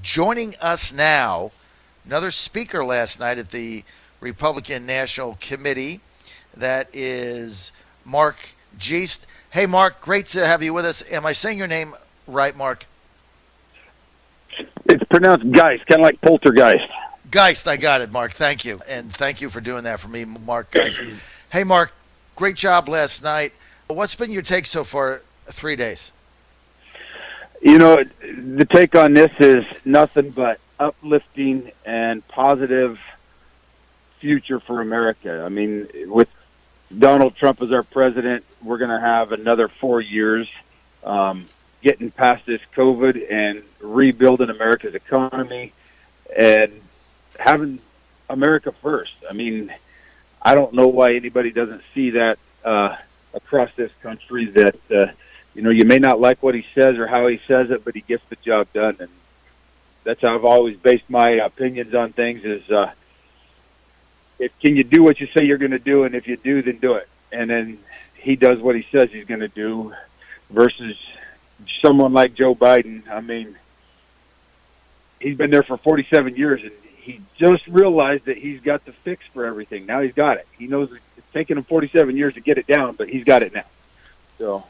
Joining us now, another speaker last night at the Republican National Committee. That is Mark Geist. Hey, Mark, great to have you with us. Am I saying your name right, Mark? It's pronounced Geist, kind of like poltergeist. Geist, I got it, Mark. Thank you. And thank you for doing that for me, Mark Geist. Hey, Mark, great job last night. What's been your take so far 3 days? You know, the take on this is nothing but uplifting and positive future for America. I mean, with Donald Trump as our president, we're going to have another 4 years getting past this COVID and rebuilding America's economy and having America first. I mean, I don't know why anybody doesn't see that across this country, that, you may not like what he says or how he says it, but he gets the job done. And that's how I've always based my opinions on things is, can you do what you say you're going to do? And if you do, then do it. And then he does what he says he's going to do versus someone like Joe Biden. I mean, he's been there for 47 years, and he just realized that he's got the fix for everything. Now he's got it. He knows it's taken him 47 years to get it down, but he's got it now. So,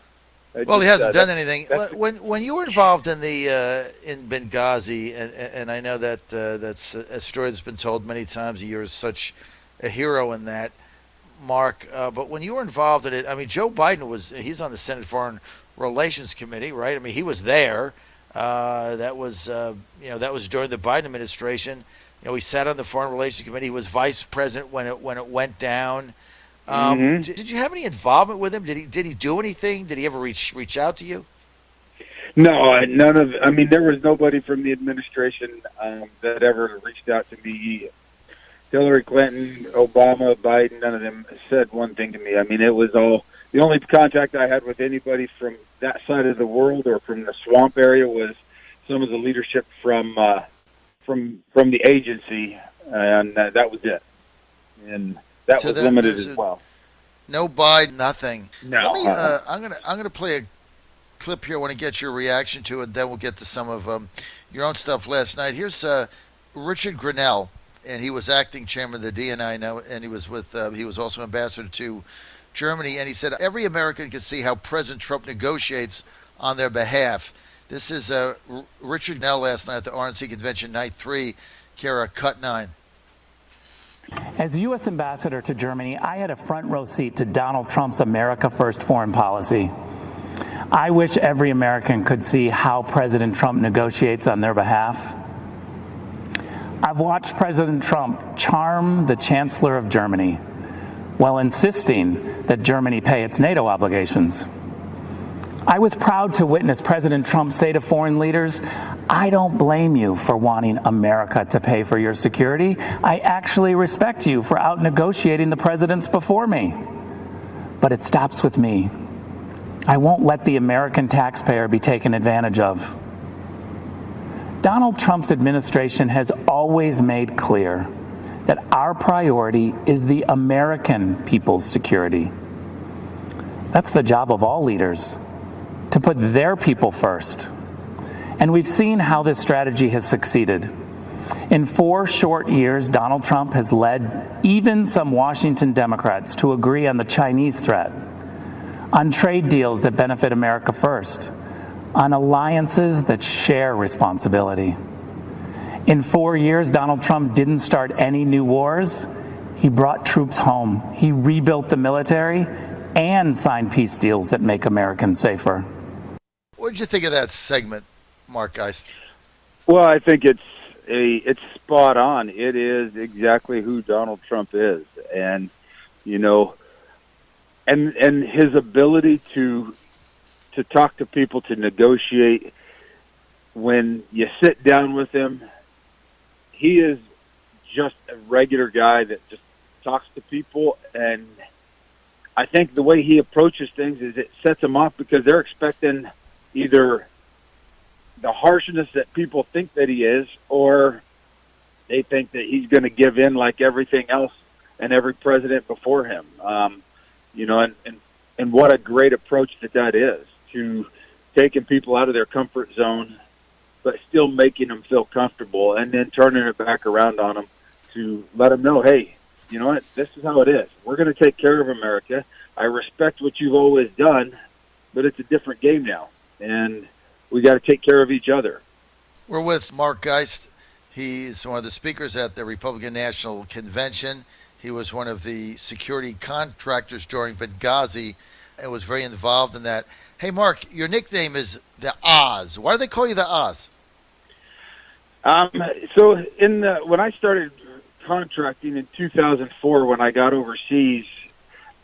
he hasn't done anything. When you were involved in the in Benghazi, and I know that that's a story that's been told many times. You're such a hero in that, Mark. But when you were involved in it, I mean, Joe Biden he's on the Senate Foreign Relations Committee, right? I mean, he was there. That was during the Biden administration. He sat on the Foreign Relations Committee. He was vice president when it went down. Did you have any involvement with him? Did he do anything? Did he ever reach out to you? No, none of. I mean, there was nobody from the administration that ever reached out to me. Hillary Clinton, Obama, Biden, none of them said one thing to me. I mean, it was all, the only contact I had with anybody from that side of the world or from the swamp area was some of the leadership from the agency, and that was it. And that was limited as well. No Biden, nothing. No. I'm gonna play a clip here. I want to get your reaction to it. Then we'll get to some of your own stuff last night. Here's Richard Grenell, and he was acting chairman of the DNI now, and he was also ambassador to Germany, and he said every American can see how President Trump negotiates on their behalf. This is Richard Grenell last night at the RNC convention, night 3, Kara, cut 9. As U.S. ambassador to Germany, I had a front row seat to Donald Trump's America First foreign policy. I wish every American could see how President Trump negotiates on their behalf. I've watched President Trump charm the Chancellor of Germany while insisting that Germany pay its NATO obligations. I was proud to witness President Trump say to foreign leaders, I don't blame you for wanting America to pay for your security. I actually respect you for out-negotiating the presidents before me. But it stops with me. I won't let the American taxpayer be taken advantage of. Donald Trump's administration has always made clear that our priority is the American people's security. That's the job of all leaders, to put their people first. And we've seen how this strategy has succeeded. In 4 short years, Donald Trump has led even some Washington Democrats to agree on the Chinese threat, on trade deals that benefit America first, on alliances that share responsibility. In 4 years, Donald Trump didn't start any new wars. He brought troops home. He rebuilt the military and signed peace deals that make Americans safer. What did you think of that segment, Mark Geist? Well, I think it's spot on. It is exactly who Donald Trump is, and and his ability to talk to people, to negotiate. When you sit down with him, he is just a regular guy that just talks to people, and I think the way he approaches things is it sets them off because they're expecting either the harshness that people think that he is, or they think that he's going to give in like everything else and every president before him. And what a great approach that is, to taking people out of their comfort zone but still making them feel comfortable, and then turning it back around on them to let them know, hey, you know what, this is how it is. We're going to take care of America. I respect what you've always done, but it's a different game now, and we got to take care of each other. We're with Mark Geist. He's one of the speakers at the Republican National Convention. He was one of the security contractors during Benghazi and was very involved in that. Hey, Mark, your nickname is the Oz. Why do they call you the Oz? So when I started contracting in 2004, when I got overseas,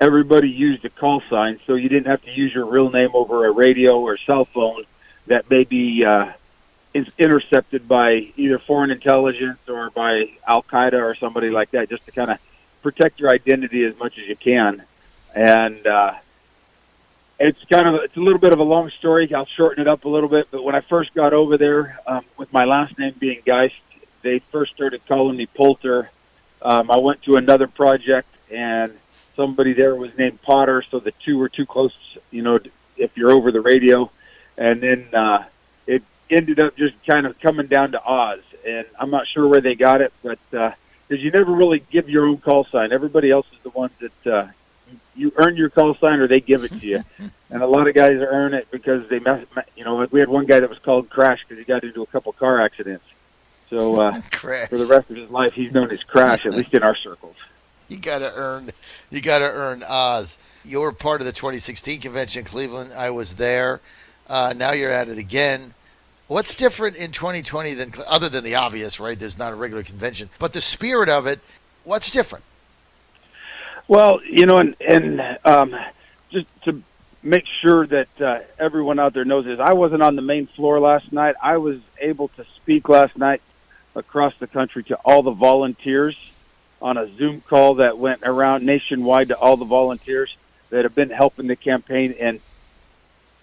everybody used a call sign, so you didn't have to use your real name over a radio or cell phone that may be intercepted by either foreign intelligence or by Al-Qaeda or somebody like that, just to kind of protect your identity as much as you can. And it's a little bit of a long story. I'll shorten it up a little bit. But when I first got over there, with my last name being Geist, they first started calling me Poulter. I went to another project, and somebody there was named Potter, so the two were too close, if you're over the radio. And then it ended up just kind of coming down to Oz. And I'm not sure where they got it, but because you never really give your own call sign. Everybody else is the ones that you earn your call sign or they give it to you. And a lot of guys earn it because they we had one guy that was called Crash because he got into a couple car accidents. So for the rest of his life, he's known as Crash, at least in our circles. You gotta earn Oz. You were part of the 2016 convention in Cleveland. I was there. Now you're at it again. What's different in 2020 other than the obvious, right? There's not a regular convention, but the spirit of it. What's different? Well, and just to make sure that everyone out there knows this, I wasn't on the main floor last night. I was able to speak last night across the country to all the volunteers on a Zoom call that went around nationwide to all the volunteers that have been helping the campaign. And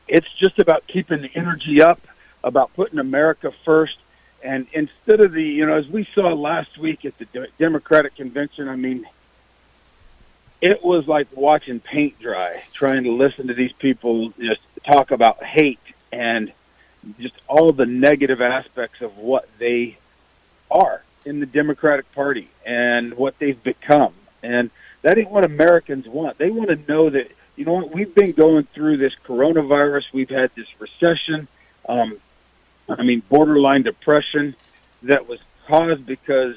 it's just about keeping the energy up, about putting America first. And instead of as we saw last week at the Democratic convention, I mean, it was like watching paint dry, trying to listen to these people just talk about hate and just all the negative aspects of what they are in the Democratic Party and what they've become. And that ain't what Americans want. They want to know that, we've been going through this coronavirus. We've had this recession, borderline depression that was caused because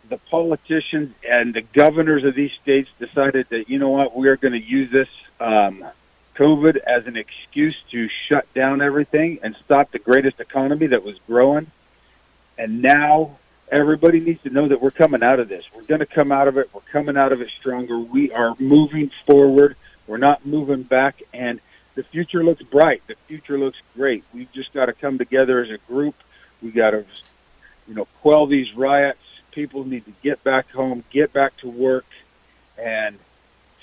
the politicians and the governors of these states decided that, we're going to use this COVID as an excuse to shut down everything and stop the greatest economy that was growing. And now everybody needs to know that we're coming out of this. We're going to come out of it. We're coming out of it stronger. We are moving forward. We're not moving back. And the future looks bright. The future looks great. We've just got to come together as a group. We got to, quell these riots. People need to get back home, get back to work, and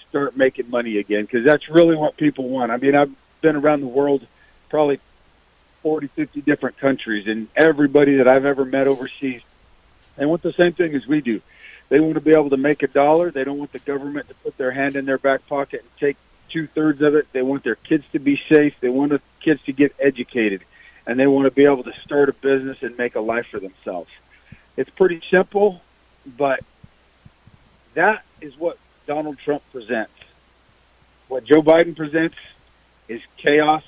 start making money again, because that's really what people want. I mean, I've been around the world, probably 40, 50 different countries, and everybody that I've ever met overseas, they want the same thing as we do. They want to be able to make $1. They don't want the government to put their hand in their back pocket and take 2/3 of it. They want their kids to be safe. They want the kids to get educated, and they want to be able to start a business and make a life for themselves. It's pretty simple, but that is what Donald Trump presents. What Joe Biden presents is chaos,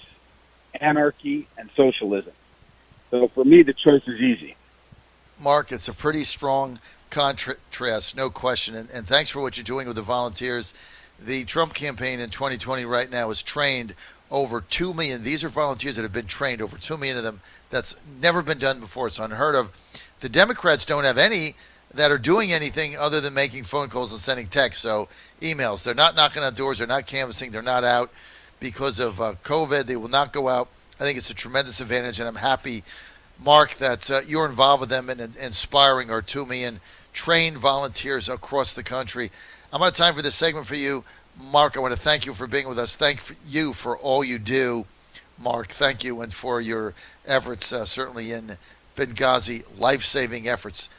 anarchy, and socialism. So for me, the choice is easy. Mark, it's a pretty strong contrast, no question. And thanks for what you're doing with the volunteers. The Trump campaign in 2020 right now has trained over 2 million. These are volunteers that have been trained, over 2 million of them. That's never been done before. It's unheard of. The Democrats don't have any that are doing anything other than making phone calls and sending texts. So emails. They're not knocking on doors. They're not canvassing. They're not out because of COVID. They will not go out. I think it's a tremendous advantage, and I'm happy, Mark, that you're involved with them and inspiring our 2 million trained volunteers across the country. I'm out of time for this segment for you. Mark, I want to thank you for being with us. Thank you for all you do, Mark. Thank you, and for your efforts, certainly in Benghazi, life-saving efforts.